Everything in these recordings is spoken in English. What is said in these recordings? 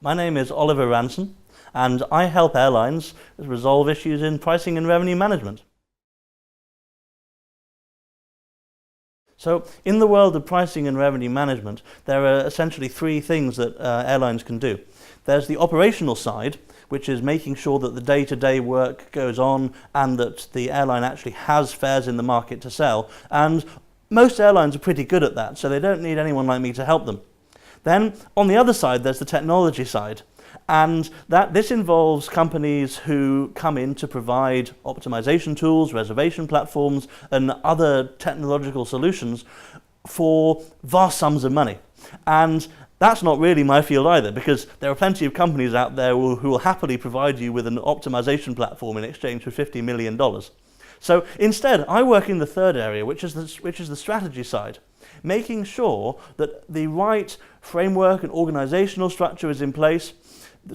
My name is Oliver Ranson, and I help airlines resolve issues in pricing and revenue management. So, in the world of pricing and revenue management, there are essentially three things that airlines can do. There's the operational side, which is making sure that the day-to-day work goes on and that the airline actually has fares in the market to sell. And most airlines are pretty good at that, so they don't need anyone like me to help them. Then, on the other side, there's the technology side. And this involves companies who come in to provide optimization tools, reservation platforms, and other technological solutions for vast sums of money. And that's not really my field either, because there are plenty of companies out there who will happily provide you with an optimization platform in exchange for $50 million. So instead, I work in the third area, which is the strategy side, making sure that the right framework and organizational structure is in place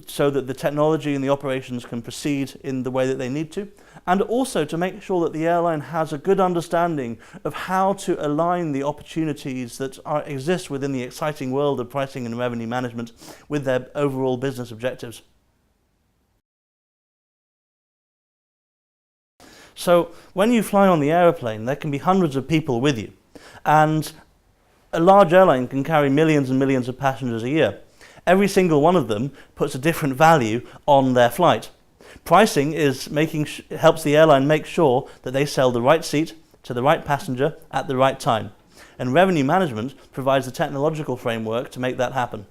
so that the technology and the operations can proceed in the way that they need to, and also to make sure that the airline has a good understanding of how to align the opportunities that exist within the exciting world of pricing and revenue management with their overall business objectives. So when you fly on the aeroplane, there can be hundreds of people with you, and a large airline can carry millions and millions of passengers a year. Every single one of them puts a different value on their flight. Pricing helps the airline make sure that they sell the right seat to the right passenger at the right time. And revenue management provides the technological framework to make that happen.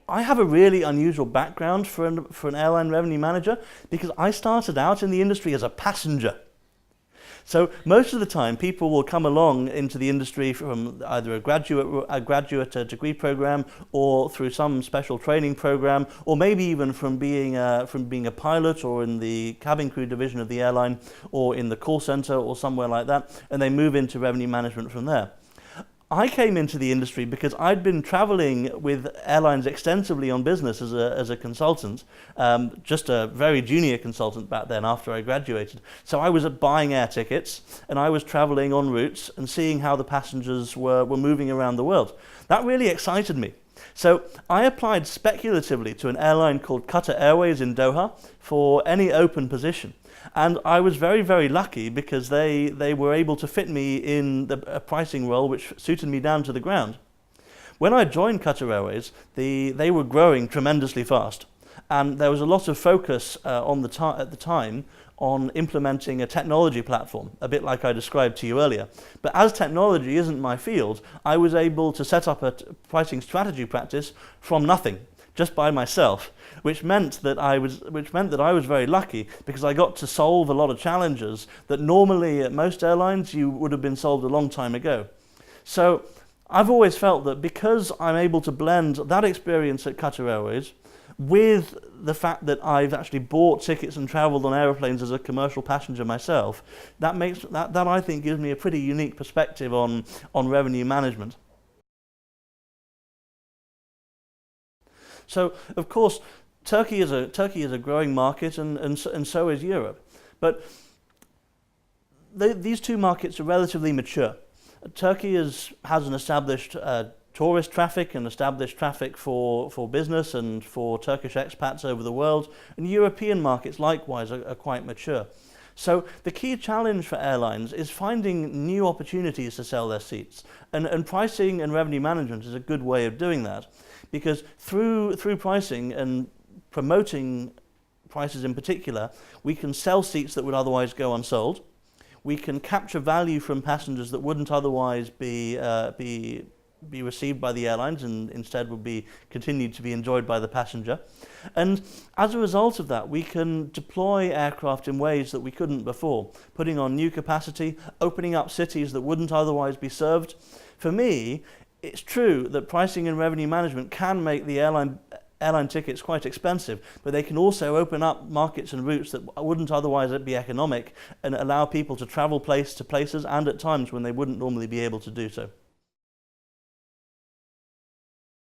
I have a really unusual background for an airline revenue manager because I started out in the industry as a passenger. So most of the time, people will come along into the industry from either a graduate degree program, or through some special training program, or maybe even from being a pilot, or in the cabin crew division of the airline, or in the call center, or somewhere like that, and they move into revenue management from there. I came into the industry because I'd been traveling with airlines extensively on business as a consultant, just a very junior consultant back then after I graduated. So I was buying air tickets, and I was traveling en route and seeing how the passengers were moving around the world. That really excited me. So I applied speculatively to an airline called Qatar Airways in Doha for any open position. And I was very, very lucky because they were able to fit me in a pricing role which suited me down to the ground. When I joined Qatar Airways, they were growing tremendously fast. And there was a lot of focus at the time on implementing a technology platform, a bit like I described to you earlier. But as technology isn't my field, I was able to set up a pricing strategy practice from nothing, just by myself, which meant that I was very lucky because I got to solve a lot of challenges that normally at most airlines you would have been solved a long time ago. So I've always felt that because I'm able to blend that experience at Qatar Airways with the fact that I've actually bought tickets and traveled on aeroplanes as a commercial passenger myself, that I think gives me a pretty unique perspective on revenue management. So, of course, Turkey is a growing market, and so is Europe. But these two markets are relatively mature. Turkey has an established tourist traffic and established traffic for business and for Turkish expats over the world, and European markets likewise are quite mature. So the key challenge for airlines is finding new opportunities to sell their seats, and pricing and revenue management is a good way of doing that, because through pricing and promoting prices in particular, we can sell seats that would otherwise go unsold. We can capture value from passengers that wouldn't otherwise be received by the airlines and instead would be continued to be enjoyed by the passenger. And as a result of that, we can deploy aircraft in ways that we couldn't before, putting on new capacity, opening up cities that wouldn't otherwise be served. For me, it's true that pricing and revenue management can make the airline tickets quite expensive, but they can also open up markets and routes that wouldn't otherwise be economic and allow people to travel to places and at times when they wouldn't normally be able to do so.